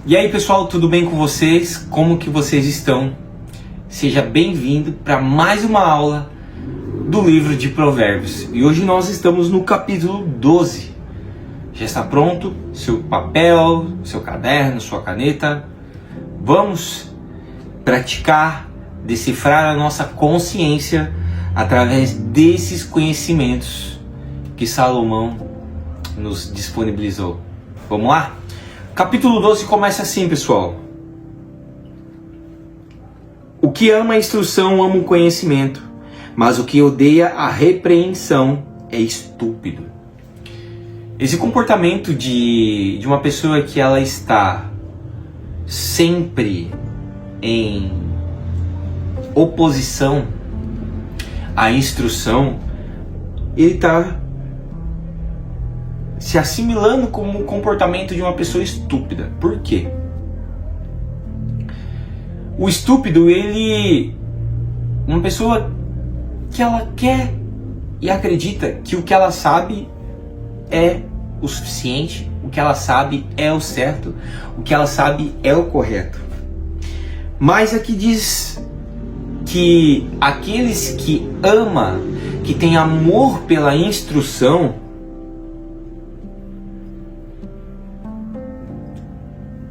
E aí pessoal, tudo bem com vocês? Como que vocês estão? Seja bem-vindo para mais uma aula do livro de Provérbios. E hoje nós estamos no capítulo 12. Já está pronto? Seu papel, seu caderno, sua caneta? Vamos praticar, decifrar a nossa consciência através desses conhecimentos que Salomão nos disponibilizou. Vamos lá? Capítulo 12 começa assim, pessoal. O que ama a instrução ama o conhecimento, mas o que odeia a repreensão é estúpido. Esse comportamento de uma pessoa que ela está sempre em oposição à instrução, ele está se assimilando como o comportamento de uma pessoa estúpida. Por quê? O estúpido, uma pessoa que ela quer e acredita que o que ela sabe é o suficiente, o que ela sabe é o certo, o que ela sabe é o correto. Mas aqui diz que aqueles que amam, que têm amor pela instrução,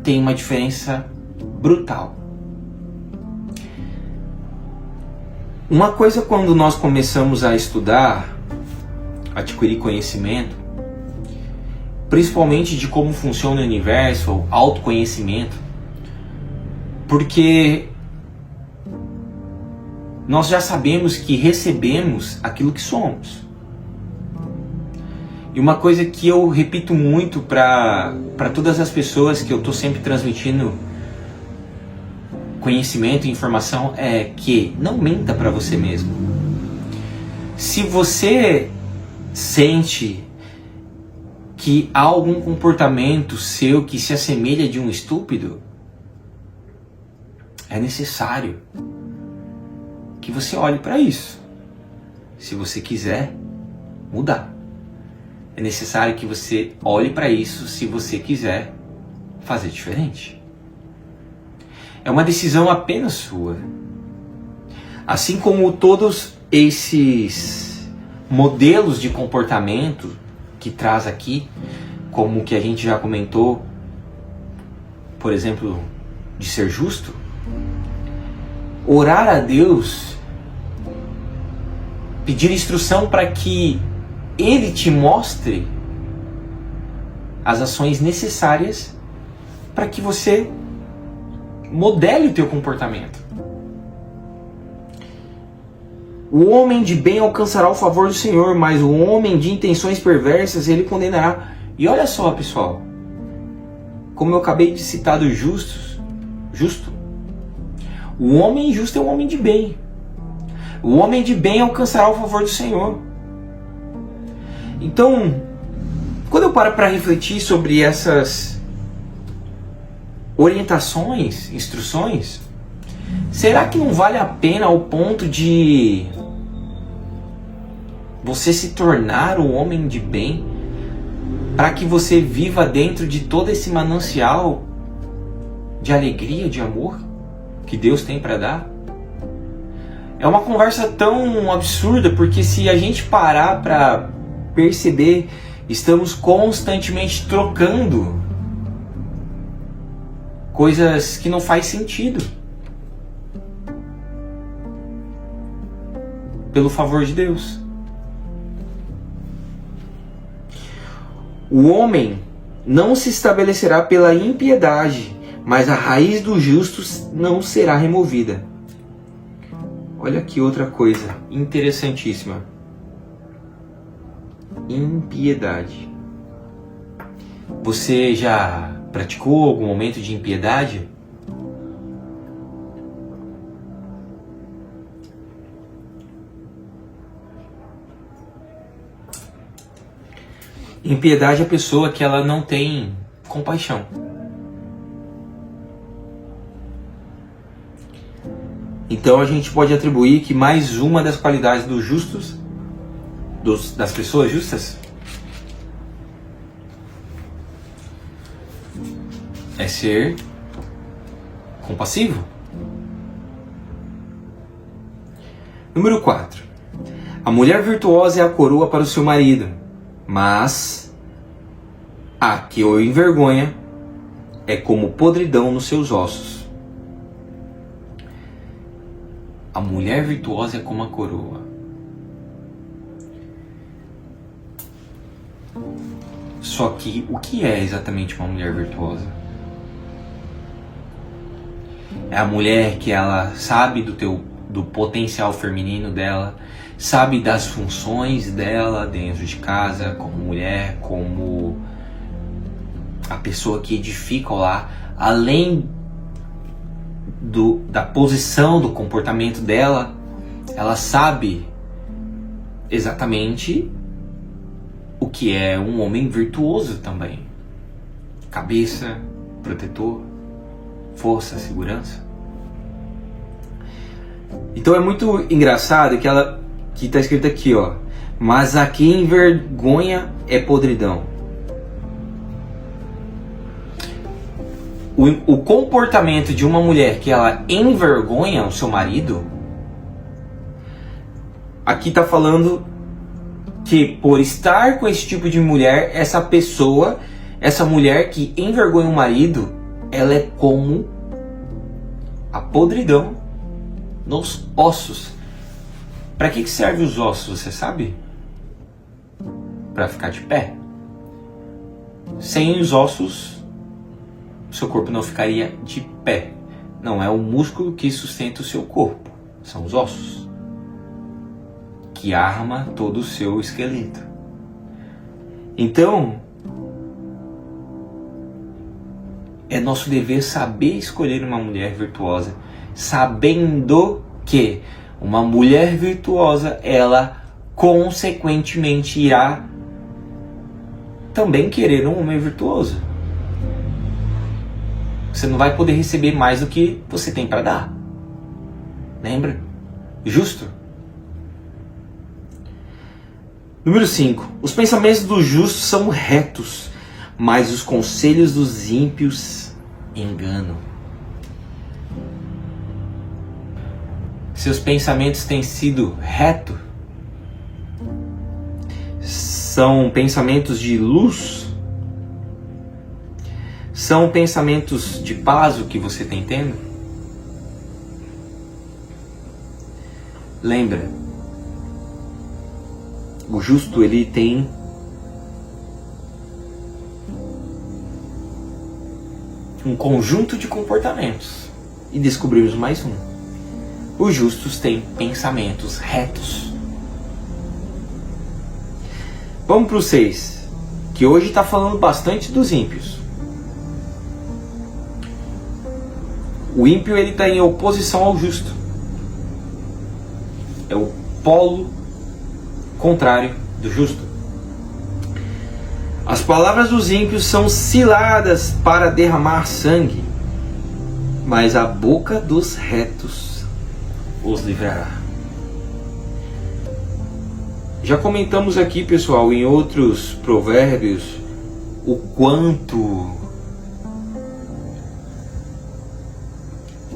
tem uma diferença brutal. Uma coisa, quando nós começamos a estudar, a adquirir conhecimento, principalmente de como funciona o universo, o autoconhecimento, porque nós já sabemos que recebemos aquilo que somos. E uma coisa que eu repito muito para todas as pessoas que eu estou sempre transmitindo conhecimento e informação é que não minta para você mesmo. Se você sente que há algum comportamento seu que se assemelha de um estúpido, é necessário que você olhe para isso. Se você quiser mudar. É necessário que você olhe para isso se você quiser fazer diferente. É uma decisão apenas sua. Assim como todos esses modelos de comportamento que traz aqui, como que a gente já comentou, por exemplo, de ser justo, orar a Deus, pedir instrução para que Ele te mostre as ações necessárias para que você modele o teu comportamento. O homem de bem alcançará o favor do Senhor, mas o homem de intenções perversas Ele condenará. E olha só, pessoal, como eu acabei de citar do justo, o homem justo é um homem de bem. O homem de bem alcançará o favor do Senhor. Então, quando eu paro para refletir sobre essas orientações, instruções, será que não vale a pena ao ponto de você se tornar um homem de bem, para que você viva dentro de todo esse manancial de alegria, de amor que Deus tem para dar? É uma conversa tão absurda, porque se a gente parar para perceber, estamos constantemente trocando coisas que não faz sentido pelo favor de Deus. O homem não se estabelecerá pela impiedade, mas a raiz dos justos não será removida. Olha aqui outra coisa interessantíssima. Impiedade. Você já praticou algum momento de impiedade? Impiedade é a pessoa que ela não tem compaixão. Então a gente pode atribuir que mais uma das qualidades dos justos, das pessoas justas, é é ser compassivo. Número 4. A mulher virtuosa é a coroa para o seu marido, mas a que o envergonha é como podridão nos seus ossos. A mulher virtuosa é como a coroa. Só que o que é exatamente uma mulher virtuosa? É a mulher que ela sabe do potencial feminino dela, sabe das funções dela dentro de casa, como mulher, como a pessoa que edifica o lar, além da posição, do comportamento dela, ela sabe exatamente o que é um homem virtuoso também. Cabeça, protetor, força, segurança. Então é muito engraçado que está escrito aqui, ó. Mas a que envergonha é podridão. O comportamento de uma mulher que ela envergonha o seu marido, aqui está falando que por estar com esse tipo de mulher, essa mulher que envergonha o marido, ela é como a podridão nos ossos. Para que serve os ossos, você sabe? Para ficar de pé. Sem os ossos, seu corpo não ficaria de pé. Não é o músculo que sustenta o seu corpo, são os ossos, que arma todo o seu esqueleto. Então, é nosso dever saber escolher uma mulher virtuosa, sabendo que uma mulher virtuosa, ela consequentemente irá também querer um homem virtuoso. Você não vai poder receber mais do que você tem para dar. Lembra? Justo. Número 5. Os pensamentos dos justos são retos, mas os conselhos dos ímpios enganam. Seus pensamentos têm sido retos? São pensamentos de luz? São pensamentos de paz o que você tem tendo? Lembra, o justo ele tem um conjunto de comportamentos. E descobrimos mais um. Os justos têm pensamentos retos. Vamos para o 6, que hoje está falando bastante dos ímpios. O ímpio ele está em oposição ao justo. É o polo contrário do justo. As palavras dos ímpios são ciladas para derramar sangue, mas a boca dos retos os livrará. Já comentamos aqui, pessoal, em outros provérbios, o quanto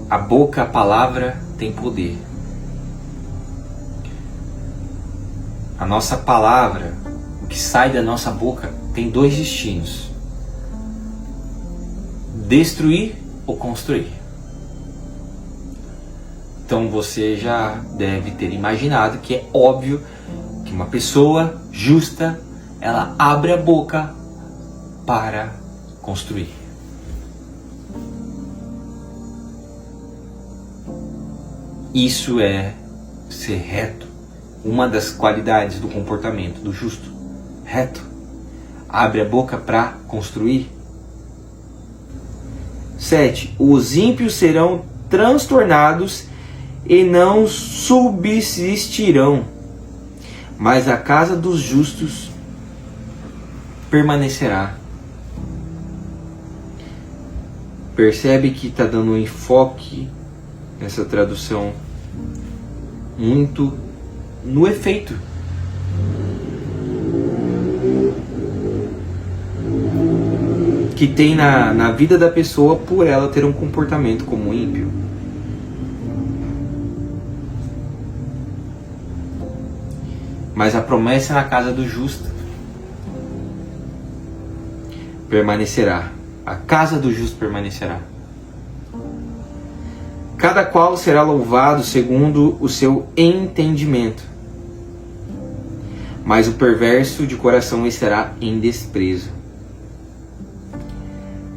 a boca, a palavra, tem poder. A nossa palavra, o que sai da nossa boca, tem dois destinos: destruir ou construir. Então você já deve ter imaginado que é óbvio que uma pessoa justa, ela abre a boca para construir. Isso é ser reto. Uma das qualidades do comportamento do justo. Reto. Abre a boca para construir. 7. Os ímpios serão transtornados e não subsistirão, mas a casa dos justos permanecerá. Percebe que está dando um enfoque nessa tradução muito no efeito. que tem na vida da pessoa por ela ter um comportamento como ímpio. Mas a promessa na casa do justo permanecerá. A casa do justo permanecerá. Cada qual será louvado segundo o seu entendimento. Mas o perverso de coração estará em desprezo.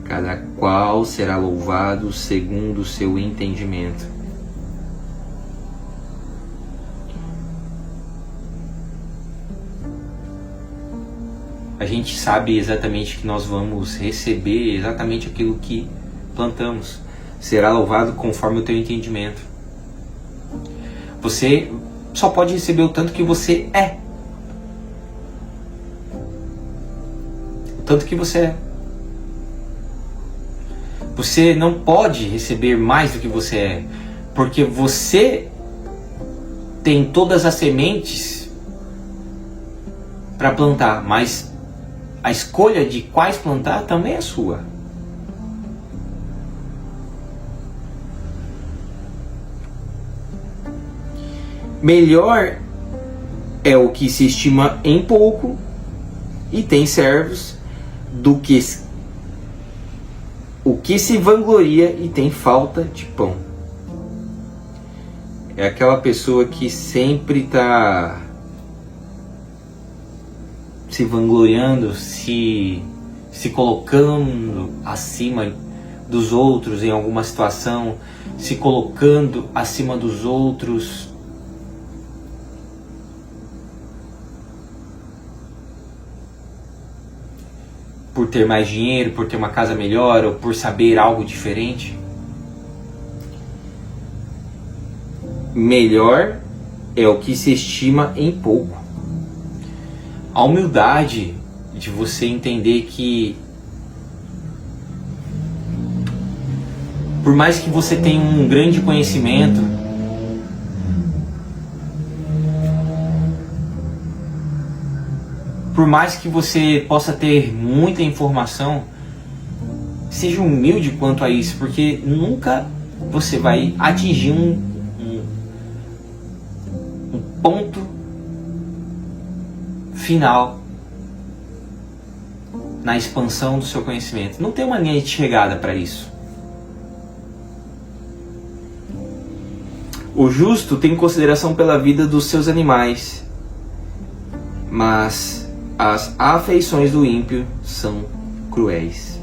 Cada qual será louvado segundo o seu entendimento. A gente sabe exatamente que nós vamos receber exatamente aquilo que plantamos. Será louvado conforme o teu entendimento. Você só pode receber o tanto que você é. O tanto que você é. Você não pode receber mais do que você é, porque você tem todas as sementes para plantar, mas a escolha de quais plantar também é sua. Melhor é o que se estima em pouco e tem servos do que o que se vangloria e tem falta de pão. É aquela pessoa que sempre está se vangloriando, se colocando acima dos outros em alguma situação, se colocando acima dos outros. Por ter mais dinheiro, por ter uma casa melhor ou por saber algo diferente. Melhor é o que se estima em pouco. A humildade de você entender que por mais que você tenha um grande conhecimento, por mais que você possa ter muita informação, seja humilde quanto a isso, porque nunca você vai atingir um ponto final na expansão do seu conhecimento. Não tem uma linha de chegada para isso. O justo tem consideração pela vida dos seus animais, mas as afeições do ímpio são cruéis.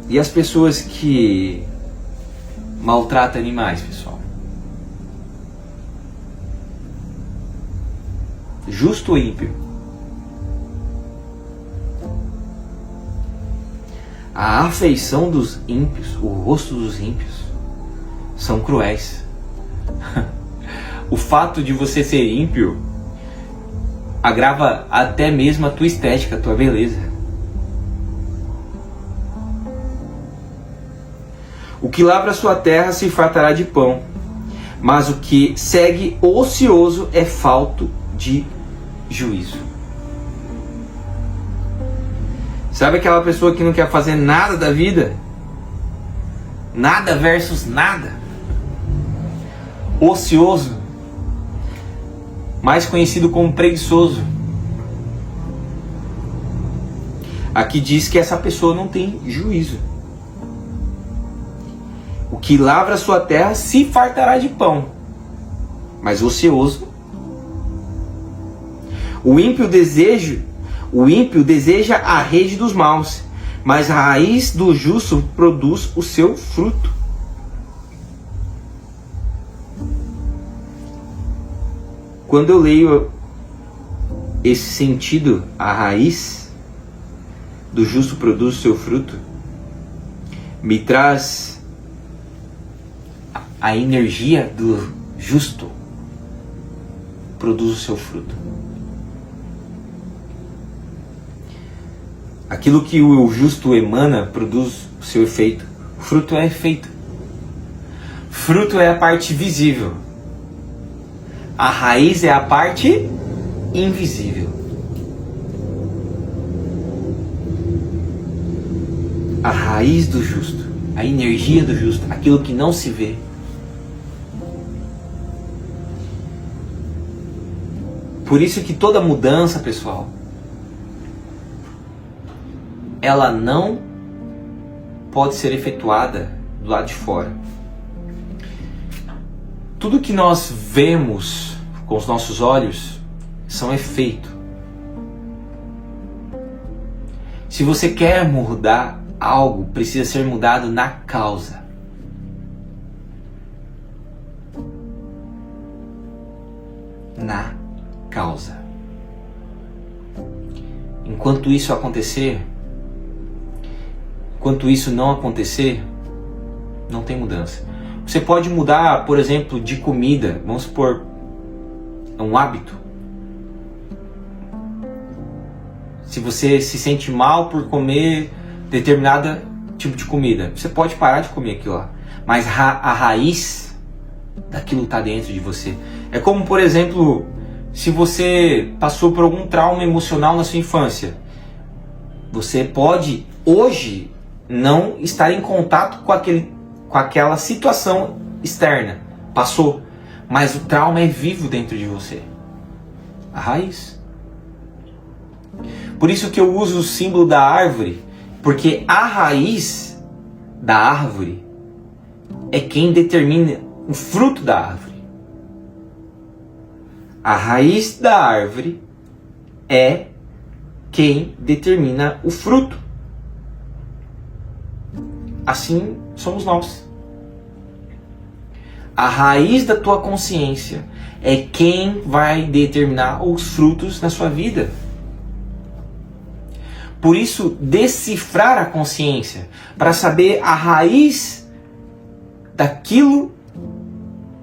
E as pessoas que maltratam animais, pessoal? Justo ou ímpio? A afeição dos ímpios, o rosto dos ímpios, são cruéis. O fato de você ser ímpio agrava até mesmo a tua estética, a tua beleza. O que lavra a sua terra se fartará de pão, mas o que segue ocioso é falto de juízo. Sabe aquela pessoa que não quer fazer nada da vida? Nada versus nada. Ocioso, mais conhecido como preguiçoso. Aqui diz que essa pessoa não tem juízo. O que lavra a sua terra se fartará de pão, mas ocioso. O ímpio deseja a rede dos maus, mas a raiz do justo produz o seu fruto. Quando eu leio esse sentido, a raiz do justo produz o seu fruto, me traz a energia do justo produz o seu fruto. Aquilo que o justo emana produz o seu efeito. Fruto é efeito. Fruto é a parte visível. A raiz é a parte invisível. A raiz do justo, a energia do justo, aquilo que não se vê. Por isso que toda mudança, pessoal, ela não pode ser efetuada do lado de fora. Tudo que nós vemos com os nossos olhos são efeito. Se você quer mudar algo, precisa ser mudado na causa. Na causa. Enquanto isso não acontecer, não tem mudança. Você pode mudar, por exemplo, de comida, vamos supor, um hábito. Se você se sente mal por comer determinado tipo de comida, você pode parar de comer aquilo lá. Mas a raiz daquilo está dentro de você. É como, por exemplo, se você passou por algum trauma emocional na sua infância, você pode hoje não estar em contato com aquela situação externa. Passou. Mas o trauma é vivo dentro de você. A raiz. Por isso que eu uso o símbolo da árvore, porque a raiz da árvore é quem determina o fruto da árvore. A raiz da árvore é quem determina o fruto. Assim somos nós. A raiz da tua consciência é quem vai determinar os frutos na sua vida. Por isso, decifrar a consciência, para saber a raiz daquilo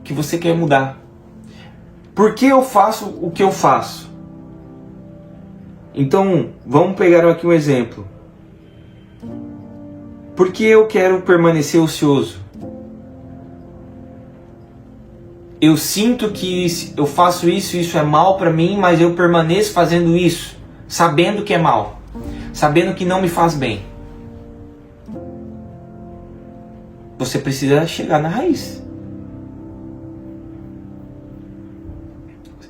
que você quer mudar. Por que eu faço o que eu faço? Então, vamos pegar aqui um exemplo. Por que eu quero permanecer ocioso? Eu sinto que eu faço isso é mal para mim, mas eu permaneço fazendo isso, sabendo que é mal, sabendo que não me faz bem. Você precisa chegar na raiz.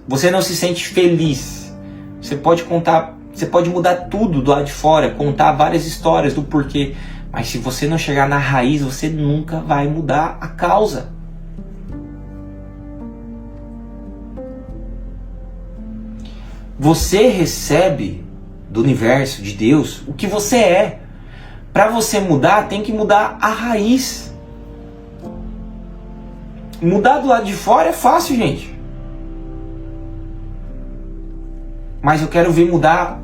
Você não se sente feliz. Você pode mudar tudo do lado de fora, contar várias histórias do porquê, mas se você não chegar na raiz, você nunca vai mudar a causa. Você recebe do universo, de Deus, o que você é. Para você mudar, tem que mudar a raiz. Mudar do lado de fora é fácil, gente. Mas eu quero ver mudar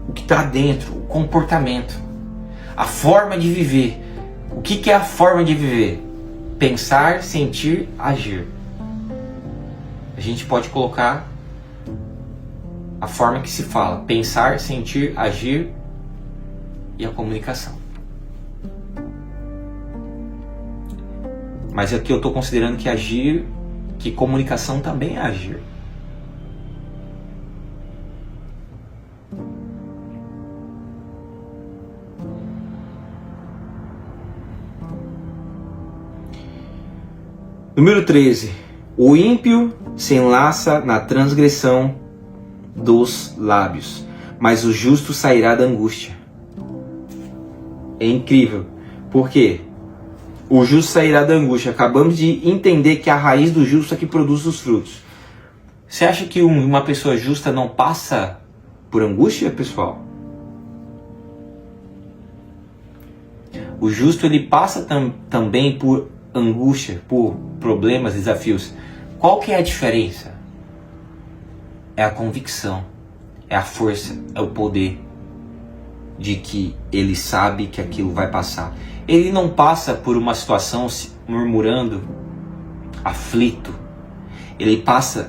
o que está dentro, o comportamento, a forma de viver. O que é a forma de viver? Pensar, sentir, agir. A gente pode colocar a forma que se fala: pensar, sentir, agir e a comunicação. Mas aqui eu estou considerando que agir, que comunicação também é agir. Número 13. O ímpio se enlaça na transgressão dos lábios, mas o justo sairá da angústia. É incrível. Por quê? O justo sairá da angústia. Acabamos de entender que a raiz do justo é que produz os frutos. Você acha que uma pessoa justa não passa por angústia, pessoal? O justo ele passa também por angústia, por problemas, desafios. Qual que é a diferença? É a convicção, é a força, é o poder de que ele sabe que aquilo vai passar. Ele não passa por uma situação murmurando, aflito.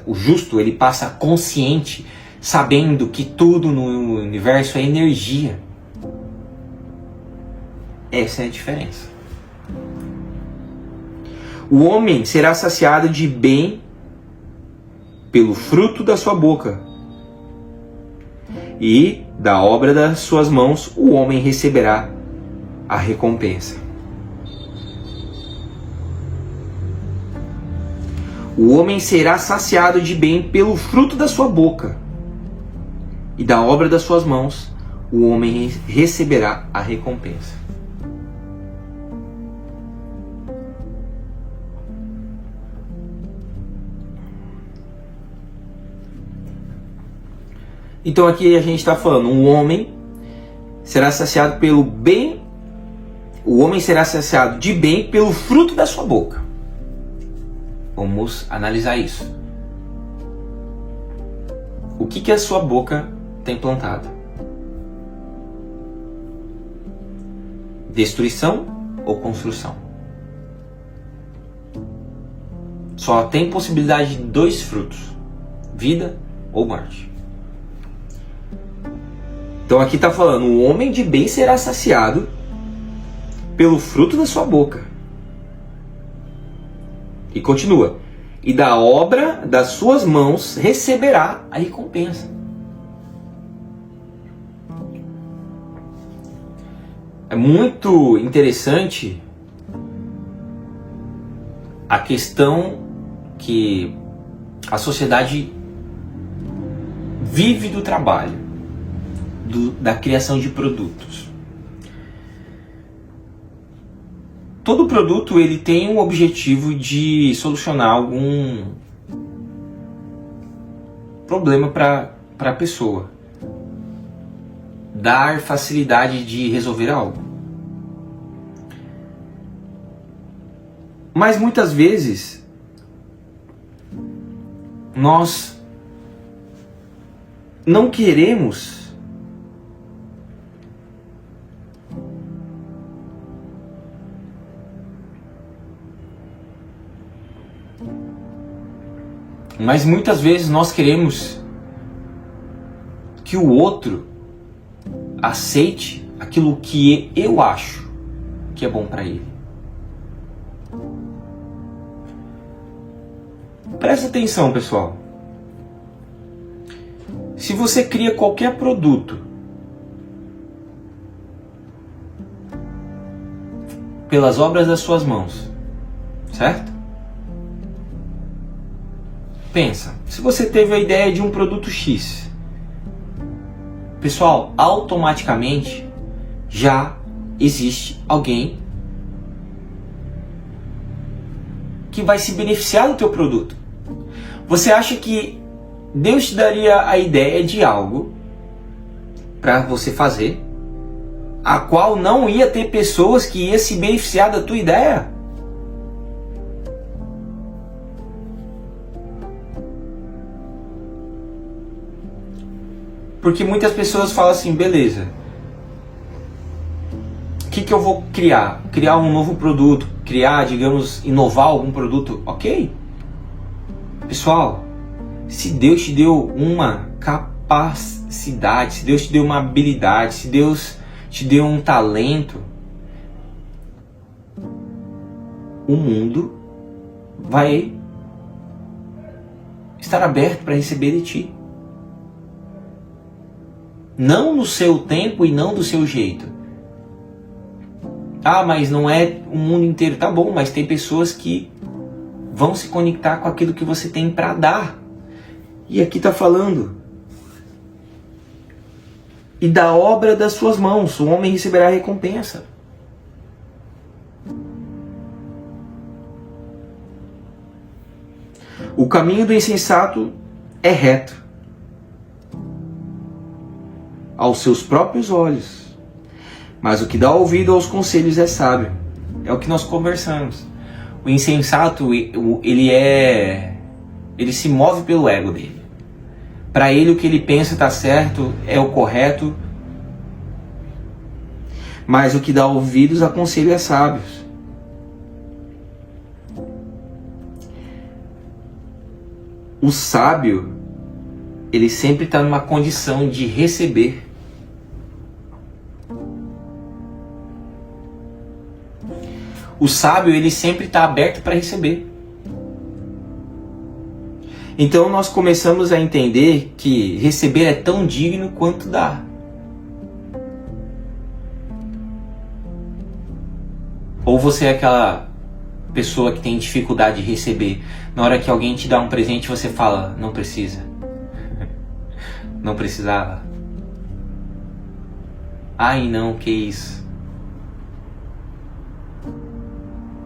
O justo, ele passa consciente, sabendo que tudo no universo é energia. Essa é a diferença. O homem será saciado de bem pelo fruto da sua boca, e da obra das suas mãos o homem receberá a recompensa. O homem será saciado de bem pelo fruto da sua boca, e da obra das suas mãos o homem receberá a recompensa. Então aqui a gente está falando, o homem será saciado pelo bem, o homem será saciado de bem pelo fruto da sua boca. Vamos analisar isso. O que a sua boca tem plantado? Destruição ou construção? Só tem possibilidade de 2 frutos: vida ou morte. Então aqui está falando, o homem de bem será saciado pelo fruto da sua boca. E continua, e da obra das suas mãos receberá a recompensa. É muito interessante a questão que a sociedade vive do trabalho, da criação de produtos. Todo produto ele tem um objetivo de solucionar algum problema para a pessoa, dar facilidade de resolver algo. Mas muitas vezes nós não queremos que o outro aceite aquilo que eu acho que é bom para ele. Presta atenção, pessoal. Se você cria qualquer produto pelas obras das suas mãos, certo? Pensa, se você teve a ideia de um produto X, pessoal, automaticamente já existe alguém que vai se beneficiar do teu produto. Você acha que Deus te daria a ideia de algo para você fazer, a qual não ia ter pessoas que iam se beneficiar da tua ideia? Porque muitas pessoas falam assim, beleza, o que eu vou criar? Criar um novo produto, criar, digamos, inovar algum produto, ok? Pessoal, se Deus te deu uma capacidade, se Deus te deu uma habilidade, se Deus te deu um talento, o mundo vai estar aberto para receber de ti. Não no seu tempo e não do seu jeito. Ah, mas não é o mundo inteiro. Tá bom, mas tem pessoas que vão se conectar com aquilo que você tem para dar. E aqui está falando. E da obra das suas mãos, o homem receberá a recompensa. O caminho do insensato é reto aos seus próprios olhos, mas o que dá ouvido aos conselhos é sábio. É o que nós conversamos. O insensato, ele se move pelo ego dele. Para ele o que ele pensa está certo, é o correto, mas o que dá ouvidos a conselhos é sábios. O sábio, ele sempre está numa condição de receber. O sábio, ele sempre está aberto para receber. Então nós começamos a entender que receber é tão digno quanto dar. Ou você é aquela pessoa que tem dificuldade de receber. Na hora que alguém te dá um presente, você fala, não precisa. Não precisava. Ai não, que isso.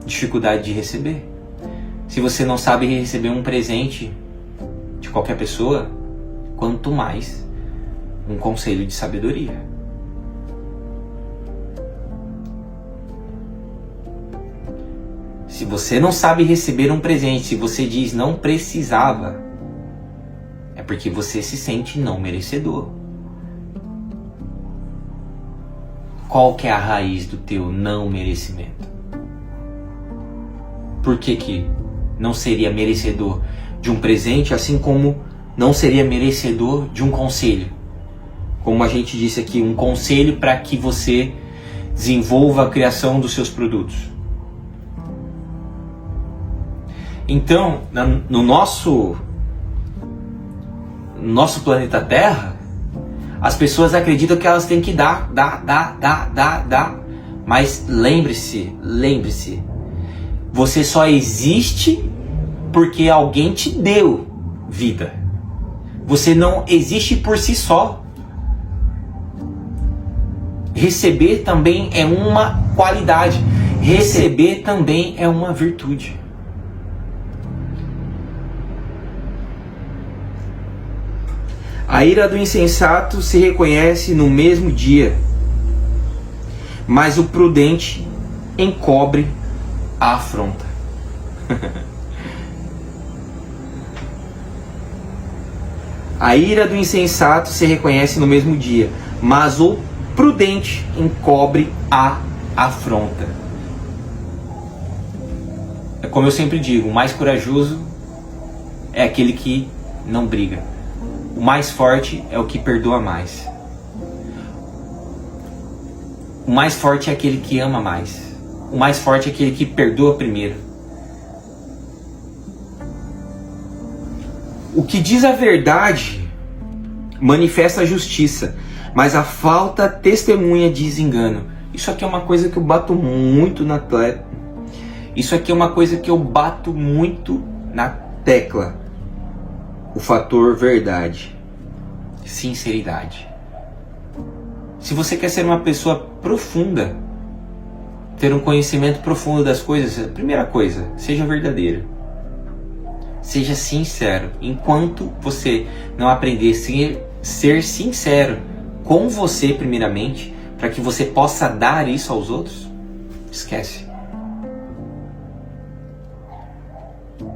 Dificuldade de receber. Se você não sabe receber um presente de qualquer pessoa, quanto mais um conselho de sabedoria. Se você não sabe receber um presente, se você diz não precisava, é porque você se sente não merecedor. Qual que é a raiz do teu não merecimento? Por que não seria merecedor de um presente, assim como não seria merecedor de um conselho? Como a gente disse aqui, um conselho para que você desenvolva a criação dos seus produtos. Então, no nosso planeta Terra, as pessoas acreditam que elas têm que dar. Mas lembre-se, você só existe porque alguém te deu vida. Você não existe por si só. Receber também é uma qualidade. Receber também é uma virtude. A ira do insensato se reconhece no mesmo dia, mas o prudente encobre a afronta. A ira do insensato se reconhece no mesmo dia, mas o prudente encobre a afronta. É como eu sempre digo, o mais corajoso é aquele que não briga. O mais forte é o que perdoa mais. O mais forte é aquele que ama mais. O mais forte é aquele que perdoa primeiro. O que diz a verdade manifesta a justiça, mas a falta testemunha diz engano. Isso aqui é uma coisa que eu bato muito na tecla. Isso aqui é uma coisa que eu bato muito na tecla. O fator verdade, sinceridade. Se você quer ser uma pessoa profunda, ter um conhecimento profundo das coisas, a primeira coisa, seja verdadeiro. Seja sincero. Enquanto você não aprender a ser sincero com você primeiramente, para que você possa dar isso aos outros, esquece.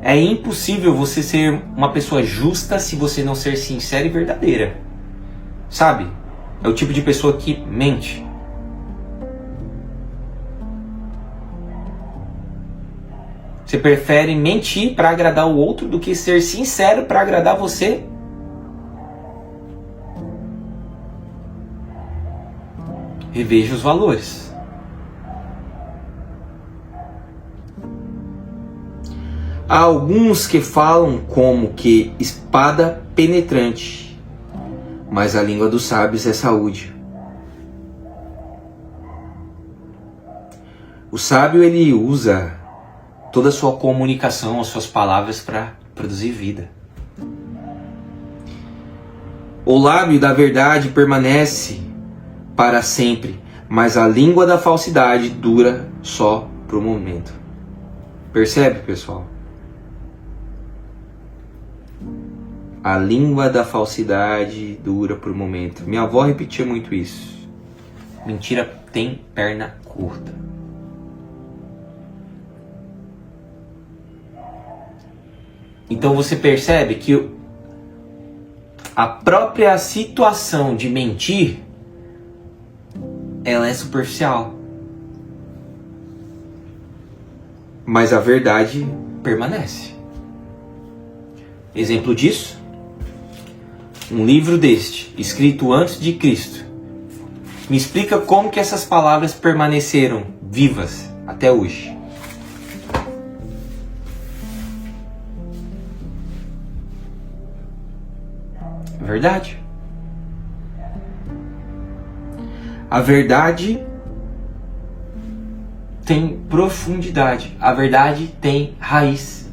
É impossível você ser uma pessoa justa se você não ser sincera e verdadeira. Sabe? É o tipo de pessoa que mente. Você prefere mentir para agradar o outro do que ser sincero para agradar você? Reveja os valores. Há alguns que falam como que espada penetrante, mas a língua dos sábios é saúde. O sábio, ele usa toda a sua comunicação, as suas palavras para produzir vida. O lábio da verdade permanece para sempre, mas a língua da falsidade dura só por um momento. Percebe, pessoal? A língua da falsidade dura por um momento. Minha avó repetia muito isso. Mentira tem perna curta. Então você percebe que a própria situação de mentir, ela é superficial. Mas a verdade permanece. Exemplo disso? Um livro deste, escrito antes de Cristo, me explica como que essas palavras permaneceram vivas até hoje. É verdade. A verdade tem profundidade. A verdade tem raiz.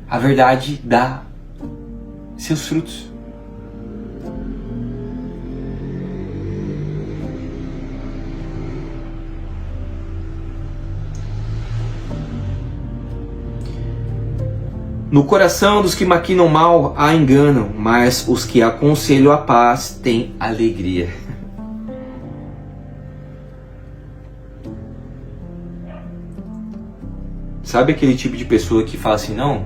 A verdade dá seus frutos. No coração dos que maquinam mal há engano, mas os que aconselham a paz têm alegria. Sabe aquele tipo de pessoa que fala assim, não,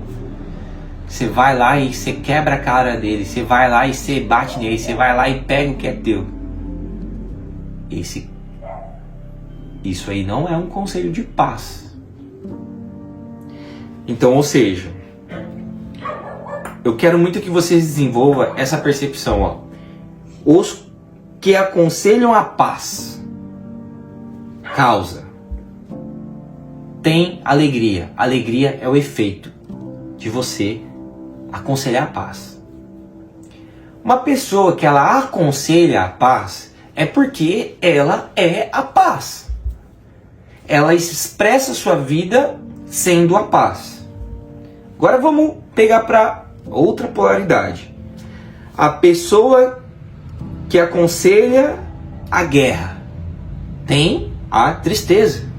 você vai lá e você quebra a cara dele, você vai lá e você bate nele, você vai lá e pega o que é teu. Isso aí não é um conselho de paz. Então, ou seja, eu quero muito que vocês desenvolvam essa percepção, ó. Os que aconselham a paz causa tem alegria. Alegria é o efeito de você aconselhar a paz. Uma pessoa que ela aconselha a paz é porque ela é a paz. Ela expressa a sua vida sendo a paz. Agora vamos pegar para outra polaridade. A pessoa que aconselha a guerra tem a tristeza.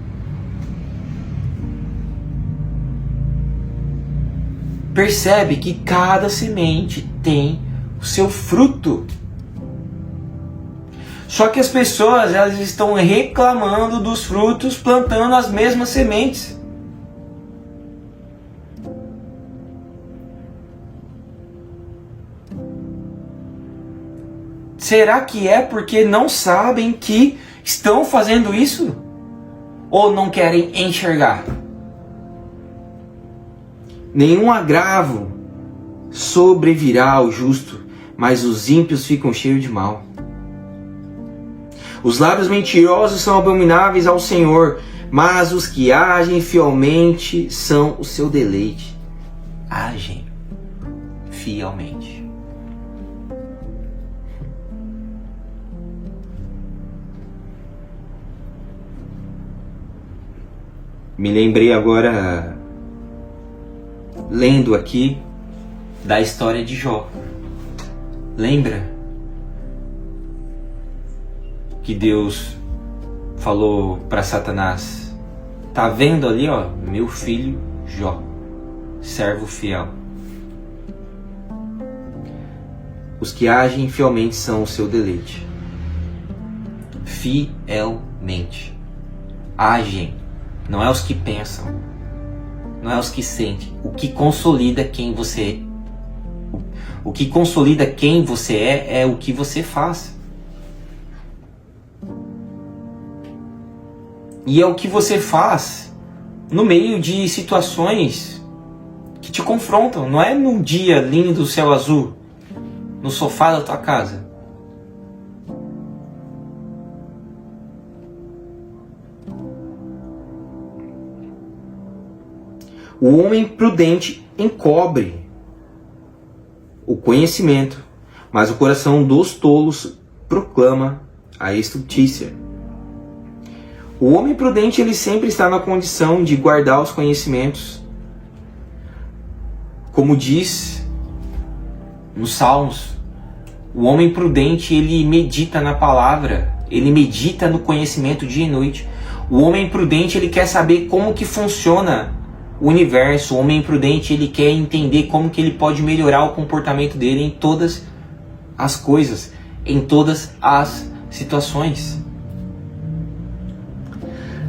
Percebe que cada semente tem o seu fruto. Só que as pessoas, elas estão reclamando dos frutos, plantando as mesmas sementes. Será que é porque não sabem que estão fazendo isso? Ou não querem enxergar? Nenhum agravo sobrevirá ao justo, mas os ímpios ficam cheios de mal. Os lábios mentirosos são abomináveis ao Senhor, mas os que agem fielmente são o seu deleite. Agem fielmente. Me lembrei agora, lendo aqui, da história de Jó. Lembra que Deus falou para Satanás: tá vendo ali, ó, meu filho Jó, servo fiel. Os que agem fielmente são o seu deleite. Fielmente. Agem. Não é os que pensam, não é os que sentem. O que consolida quem você é. O que consolida quem você é o que você faz. E é o que você faz no meio de situações que te confrontam. Não é num dia lindo do céu azul, no sofá da tua casa. O homem prudente encobre o conhecimento, mas o coração dos tolos proclama a estultícia. O homem prudente, ele sempre está na condição de guardar os conhecimentos. Como diz nos Salmos, o homem prudente, ele medita na palavra, ele medita no conhecimento dia e noite. O homem prudente, ele quer saber como que funciona o universo. O homem prudente, ele quer entender como que ele pode melhorar o comportamento dele em todas as coisas, em todas as situações.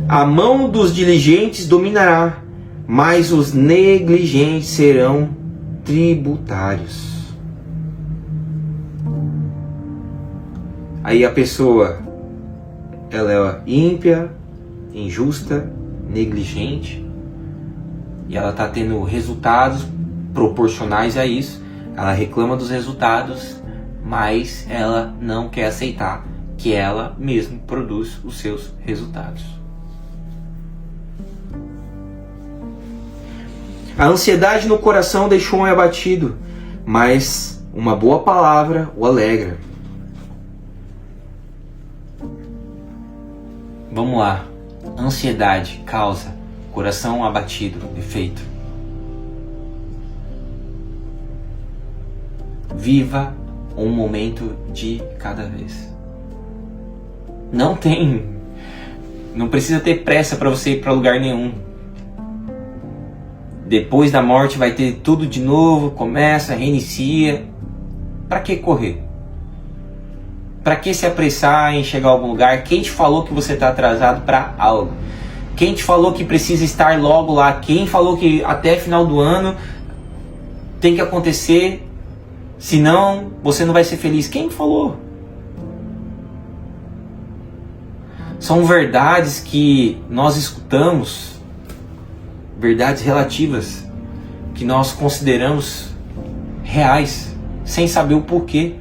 A mão dos diligentes dominará, mas os negligentes serão tributários. Aí a pessoa, ela é ímpia, injusta, negligente, e ela está tendo resultados proporcionais a isso. Ela reclama dos resultados, mas ela não quer aceitar que ela mesma produz os seus resultados. A ansiedade no coração deixou um abatido, mas Uma boa palavra o alegra. Vamos lá. Ansiedade, causa. Coração abatido, efeito. Viva um momento de cada vez. Não precisa ter pressa para você ir para lugar nenhum. Depois da morte vai ter tudo de novo, começa, reinicia. Para que correr? Para que se apressar em chegar a algum lugar? Quem te falou que você está atrasado para algo? Quem te falou que precisa estar logo lá? Quem falou que até final do ano tem que acontecer? Senão você não vai ser feliz. Quem falou? São verdades que nós escutamos, verdades relativas, que nós consideramos reais, sem saber o porquê.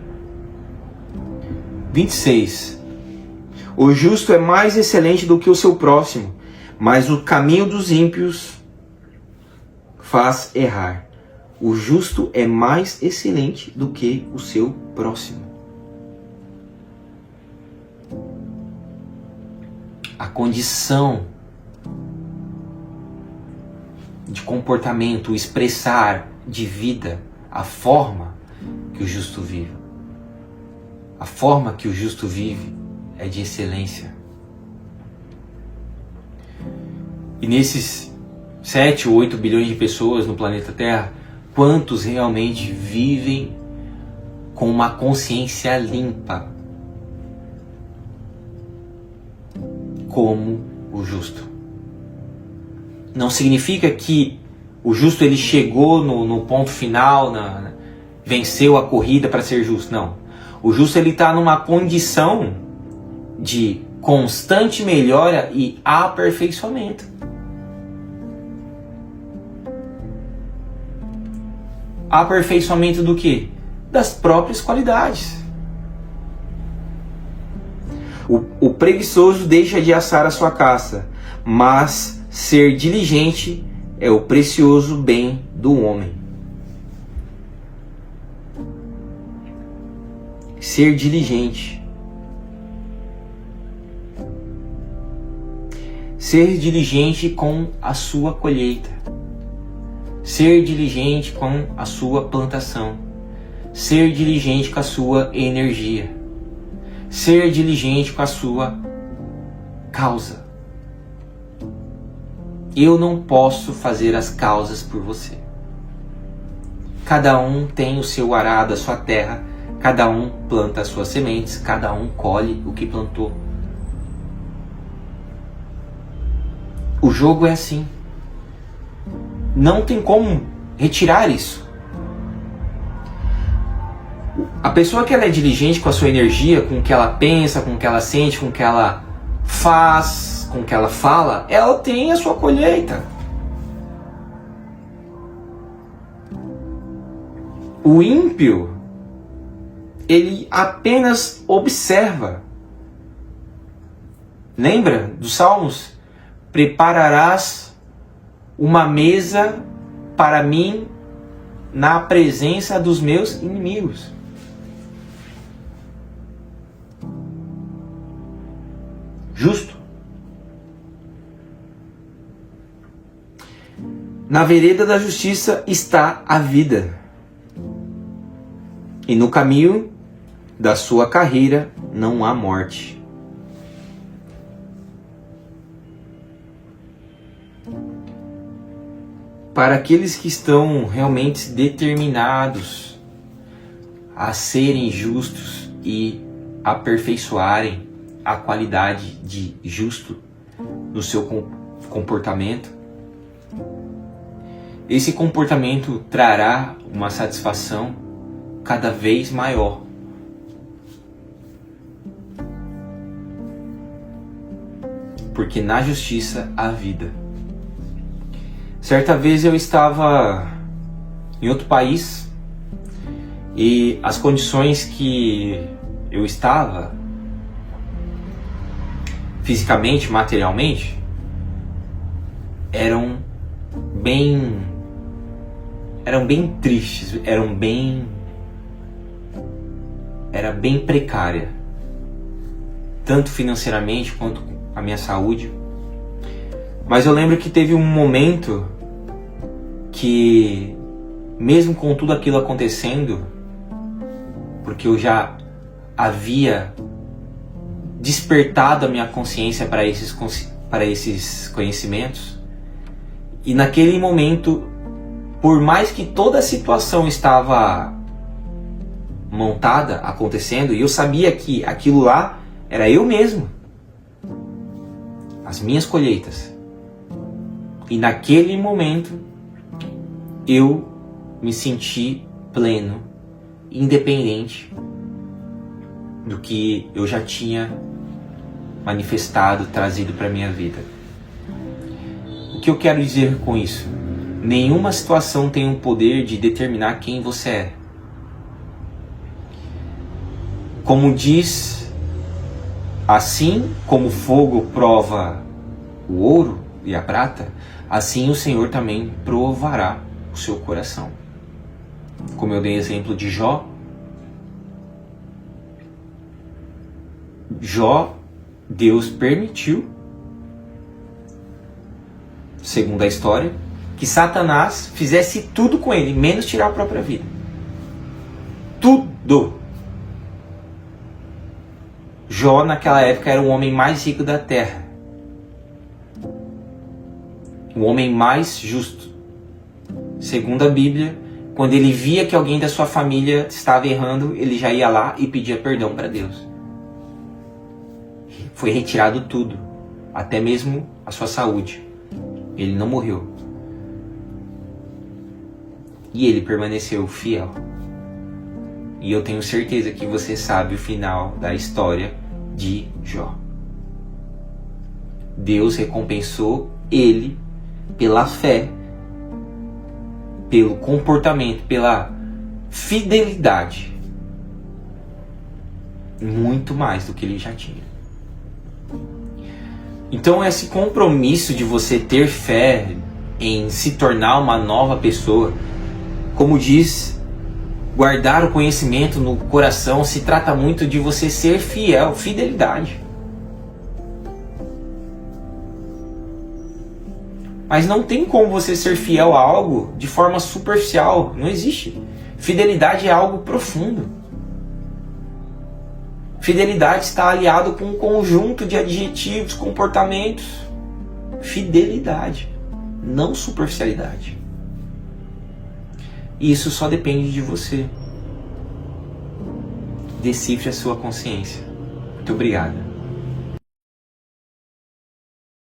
26. O justo é mais excelente do que o seu próximo, mas o caminho dos ímpios faz errar. O justo é mais excelente do que o seu próximo. A condição de comportamento, o expressar de vida, a forma que o justo vive. A forma que o justo vive é de excelência. E nesses 7 ou 8 bilhões de pessoas no planeta Terra, quantos realmente vivem com uma consciência limpa como o justo? Não significa que o justo ele chegou no ponto final, venceu a corrida para ser justo. Não. O justo ele está numa condição de constante melhora e aperfeiçoamento. Aperfeiçoamento do quê? Das próprias qualidades. O preguiçoso deixa de assar a sua caça, mas ser diligente é o precioso bem do homem. Ser diligente. Ser diligente com a sua colheita. Ser diligente com a sua plantação. Ser diligente com a sua energia. Ser diligente com a sua causa. Eu não posso fazer as causas por você. Cada um tem o seu arado, a sua terra. Cada um planta as suas sementes, cada um colhe o que plantou. O jogo é assim. Não tem como retirar isso. A pessoa que ela é diligente com a sua energia, com o que ela pensa, com o que ela sente, com o que ela faz, com o que ela fala, ela tem a sua colheita. O ímpio, ele apenas observa. Lembra dos Salmos? Prepararás uma mesa para mim na presença dos meus inimigos. Justo. Na vereda da justiça está a vida, e no caminho da sua carreira não há morte. Para aqueles que estão realmente determinados a serem justos e aperfeiçoarem a qualidade de justo no seu comportamento, esse comportamento trará uma satisfação cada vez maior. Porque na justiça há vida. Certa vez eu estava em outro país e as condições que eu estava fisicamente, materialmente, eram bem tristes, eram bem era bem precária, tanto financeiramente quanto a minha saúde. Mas eu lembro que teve um momento que, mesmo com tudo aquilo acontecendo, porque eu já havia despertado a minha consciência para esses conhecimentos, e naquele momento, por mais que toda a situação estava montada, acontecendo, e eu sabia que aquilo lá era eu mesmo, as minhas colheitas, e naquele momento eu me senti pleno, independente do que eu já tinha manifestado, trazido para minha vida. O que eu quero dizer com isso? Nenhuma situação tem o poder de determinar quem você é. Como diz, assim como o fogo prova o ouro e a prata, assim o Senhor também provará o seu coração. Como eu dei exemplo de Jó, Deus permitiu, segundo a história, que Satanás fizesse tudo com ele, menos tirar a própria vida. Tudo! Jó, naquela época, era o homem mais rico da terra. O homem mais justo. Segundo a Bíblia, quando ele via que alguém da sua família estava errando, ele já ia lá e pedia perdão para Deus. Foi retirado tudo, até mesmo a sua saúde. Ele não morreu. E ele permaneceu fiel. E eu tenho certeza que você sabe o final da história de Jó. Deus recompensou ele pela fé, pelo comportamento, pela fidelidade. Muito mais do que ele já tinha. Então esse compromisso de você ter fé em se tornar uma nova pessoa, como diz, guardar o conhecimento no coração, se trata muito de você ser fiel, fidelidade. Mas não tem como você ser fiel a algo de forma superficial, não existe. Fidelidade é algo profundo. Fidelidade está aliado com um conjunto de adjetivos, comportamentos. Fidelidade, não superficialidade. E isso só depende de você. Decifre a sua consciência. Muito obrigado.